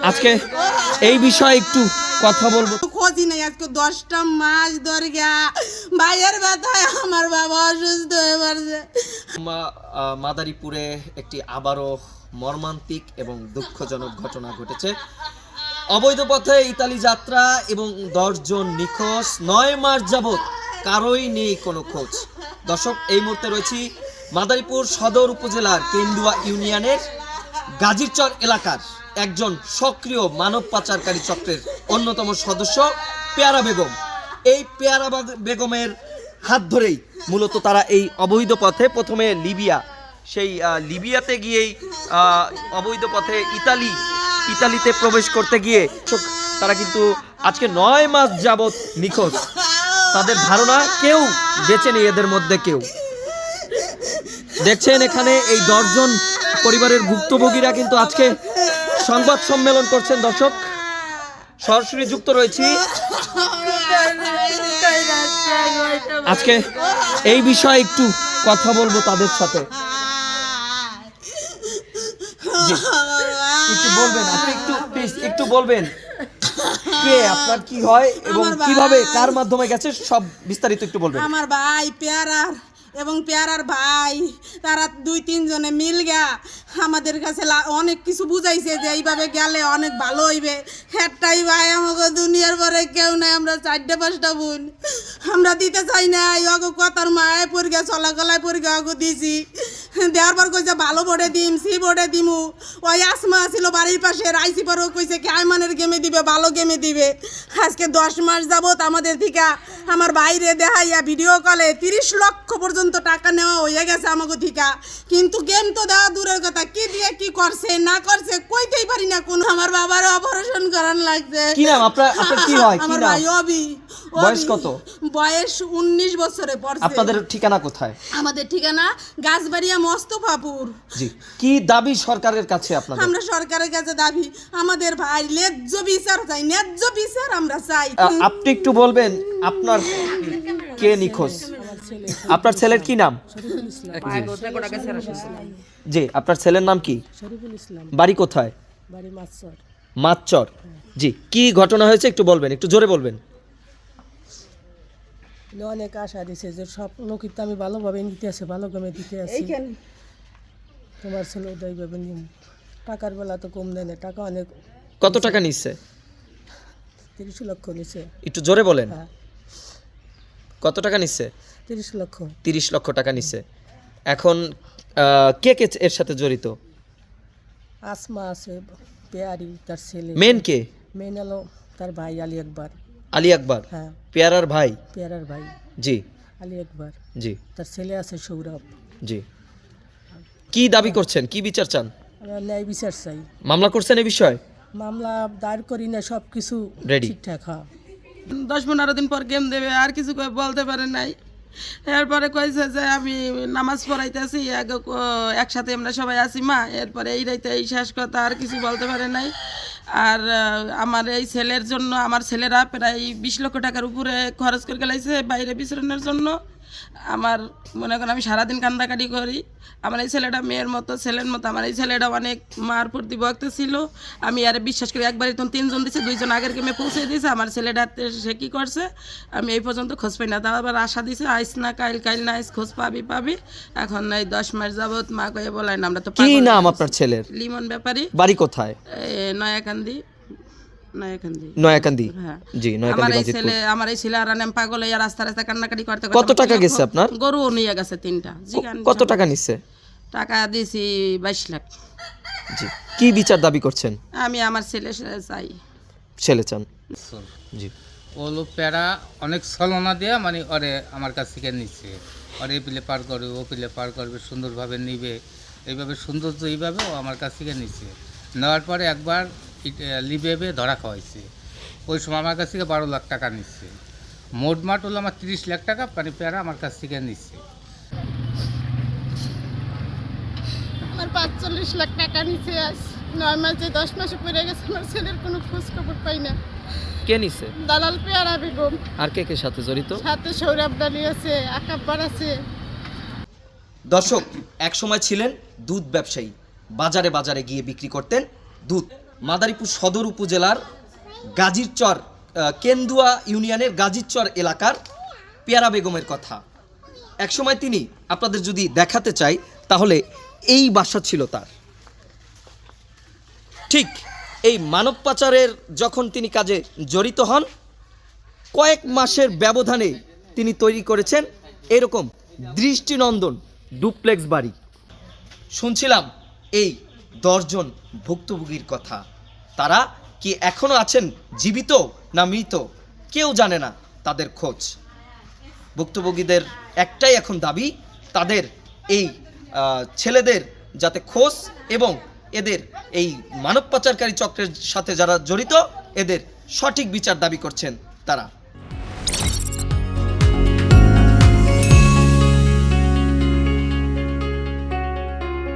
আজকে এই বিষয়ে একটু কথা বলবো। খোঁজই নেই, আজকে 10টা মাস ধরে গিয়া ভাইয়ের ব্যথায় আমার বাবা অসুস্থ হয়ে পড়ছে। মাদারীপুরে একটি আবারও মর্মান্তিক এবং দুঃখজনক ঘটনা ঘটেছে। অবৈধ পথে ইতালি যাত্রা এবং 10 জন নিখোঁজ, 9 মাস যাবৎ কারোই নেই কোনো খোঁজ। দর্শক, এই মুহূর্তে রয়েছি মাদারীপুর সদর উপজেলার কেন্দুয়া ইউনিয়নের গাজীরচর এলাকার একজন সক্রিয় মানব পাচারকারী চক্রের অন্যতম সদস্য পেয়ারা বেগম। এই পেয়ারা বেগমের হাত ধরেই মূলত তারা এই অবৈধ পথে প্রথমে লিবিয়া, সেই লিবিয়াতে গিয়েই অবৈধ পথে ইতালিতে প্রবেশ করতে গিয়ে তারা কিন্তু আজকে 9 মাস যাবৎ নিখোঁজ। তাদের ধারণা কেউ বেঁচে নেই এদের মধ্যে কেউ। দেখছেন এখানে এই 10 জন পরিবারের ভুক্তভোগীরা কিন্তু আজকে সংবাদ সম্মেলন করছেন। দর্শক, সরাসরি যুক্ত রয়েছি আজকে এই বিষয়ে একটু কথা বলবো তাদের সাথে। একটু বলবেন, আপনি একটু বলবেন কে আপনার, কি হয় এবং কিভাবে কার মাধ্যমে গেছে, সব বিস্তারিত একটু বলবেন। আমার ভাই পেয়ারার এবং পেয়ারার ভাই, তারা 2-3 জনে মিল গা আমাদের কাছে অনেক কিছু বুঝাইছে যে এইভাবে গেলে অনেক ভালো হইবে। একটাই ভাই, আমাকে দুনিয়ার পরে কেউ নাই, আমরা 4-5টা বোন, আমরা দিতে চাই না। অগো কথার মায়ে পরিগা চলাকলায় পরিগা অগো দিছি, দেওয়ার পর কইছে ভালো বোর্ডে দিম, সি বোর্ডে দিমু। ওই আসমা ছিল বাড়ির পাশে, রাইসি পরও কইছে কি আইমানের গেমে দিবে, ভালো গেমে দিবে। আজকে 10 মাস যাবত আমাদের থেকে আমার বাইরে দেখাইয়া ভিডিও কলে 30 লক্ষ পর্যন্ত টাকা নেওয়া হয়ে গেছে আমাকে থেকে, কিন্তু গেম তো দেওয়া দূরের কথা, কি দিয়ে কি করছে না করছে কইতেই পারি না। কোন আমার বাবার অপারেশন করার লাগছে। কি নাম আপনার কি হয়? আমার ভাই অবি। বয়স কত? বয়স 19 বছরে পড়ছে। আপনাদের ঠিকানা কোথায়? আমাদের ঠিকানা গাছবাড়িয়া মোস্তফাপুর। জি, কি দাবি সরকারের কাছে আপনাদের? আমরা সরকারের কাছে দাবি, আমাদের ভাই ন্যায্য বিচার চাই, ন্যায্য বিচার আমরা চাই। আপনি একটু বলবেন আপনার কে নিখোঁজ? আপনার ছেলের কি নাম? জি, আপনার ছেলের নাম কি? বাড়ি কোথায়? বাড়ি মাছচর। মাছচর। জি, কি ঘটনা হয়েছে একটু বলবেন, একটু জোরে বলবেন। অনেক আশা দিছে যে সব লোকই তো আমি ভালোভাবে নিতে আছে, ভালো কমে দিতে আছি। তোমার ছেলে ওইভাবে নিম, টাকার বেলা তো কম দেয় না, টাকা অনেক। কত টাকা নিচ্ছে? 30 লক্ষ নিছে। একটু জোরে বলেন। হ্যাঁ, কত টাকা নিচ্ছে? 30 লক্ষ। 30 লক্ষ টাকা নিচ্ছে। এখন কে কে এর সাথে জড়িত? আসমা আছে, পেয়ারি তার ছেলে। মেন কে? মেন হলো তার ভাই আলী আকবর। আলী আকবর? হ্যাঁ, পেয়ারার ভাই। পেয়ারার ভাই। জি, আলী আকবর। জি, তার ছেলে আছে সৌরভ। জি। কি দাবি করছেন, কি বিচার চান? আমরা ন্যায় বিচার চাই। মামলা করছেন এই বিষয়ে? মামলা দায়ের করি না, সব কিছু Ready? ঠিকঠাক। হ্যাঁ, 10-15 দিন পর গেম দেবে, আর কিছু বলতে পারে নাই। এরপরে কইছে যে আমি নামাজ পড়াইতেছি, একসাথে আমরা সবাই আছি মা। এরপরে এই রাইতে এই শেষ কথা, আর কিছু বলতে পারে নাই। আর আমার এই ছেলের জন্য আমার ছেলেরা প্রায় 20 লক্ষ টাকার উপরে খরচ করে গেলাইছে বাইরে বিচরণের জন্য। আমার মনে করেন আমি সারাদিন কান্দাকাটি করি। আমার এই ছেলেটা মেয়ের মতো, ছেলের মতো। আমার এই ছেলেটা অনেক মার প্রতি ভক্ত ছিল। আমি আরে বিশ্বাস করি, একবারই তখন 3 জন দিছে, 2 জন আগের গেমে পৌঁছে দিয়েছে। আমার ছেলেটা সে কী করছে আমি এই পর্যন্ত খোঁজ পাই না। তাও আবার আশা দিছে আইস না কাইল না আইস, খোঁজ পাবি। এখন এই 10 মাস যাবত মা কয়ে বলাই না, আমরা তো। কি নাম আপনার ছেলের? লিমন ব্যাপারী। বাড়ি কোথায়? নয়াকান্দি। নয়াকান্দি। হ্যাঁ, জি, নয়াকান্দি। আমার এই ছেলে আর নাম পাগল হইয়া রাস্তা কান্নাকাটি করতে। কত টাকা গেছে আপনার? গরু নিয়ে গেছে 3টা। কত টাকা নিচ্ছে? টাকা দিয়েছি 22 লাখ। জি, কি বিচার দাবি করছেন? আমি আমার ছেলে চাই। ছেলে চান? জি। ও লোক প্যারা অনেক ছলনা দিয়ে মানে ওরে আমার কাছ থেকে নিচ্ছে। ওরে এই পিলে পার করবে, ও পিলে পার করবে, সুন্দরভাবে নিবে, এইভাবে সৌন্দর্য এইভাবে ও আমার কাছ থেকে নিচ্ছে। নেওয়ার পরে একবার লিবেবে ধরা খাওয়াইছে। ওই সময় আমার কাছ থেকে 12 লাখ টাকা নিচ্ছে। মোটমাট হলো আমার 30 লাখ টাকা মানে প্যারা আমার কাছ থেকে নিচ্ছে। আমার 45 লাখ টাকা নিচে আজ 9 মাসে 10 মাসে পড়ে গেছে। আমার ছেলের কোনো খোঁজ খবর পাই না। কে নিছে? দালাল পেয়ারা বেগম, আর কে কে সাথে জড়িত? সাথে সৌরভ ডালি আছে, আকাব্বার আছে। দর্শক, এক সময় ছিলেন দুধ ব্যবসায়ী, বাজারে বাজারে গিয়ে বিক্রি করতেন দুধ। মাদারীপুর সদর উপজেলার গাজীরচর কেন্দুয়া ইউনিয়নের গাজীরচর এলাকার পেয়ারা বেগমের কথা। একসময় তিনি, আপনাদের যদি দেখাতে চাই তাহলে এই বাসা ছিল তার। ঠিক এই মানব পাচারের যখন তিনি কাজে জড়িত হন, কয়েক মাসের ব্যবধানে তিনি তৈরি করেছেন এরকম দৃষ্টিনন্দন ডুপ্লেক্স বাড়ি। শুনছিলাম এই 10 জন ভুক্তভোগীর কথা। তারা কি এখনো আছেন জীবিত না মৃত কেউ জানে না তাদের খোঁজ। ভুক্তভোগীদের একটাই এখন দাবি, তাদের এই ছেলেদের যাতে খোঁজ এবং এদের এই মানব পাচারকারী চক্রের সাথে যারা জড়িত এদের সঠিক বিচার দাবি করছেন তারা।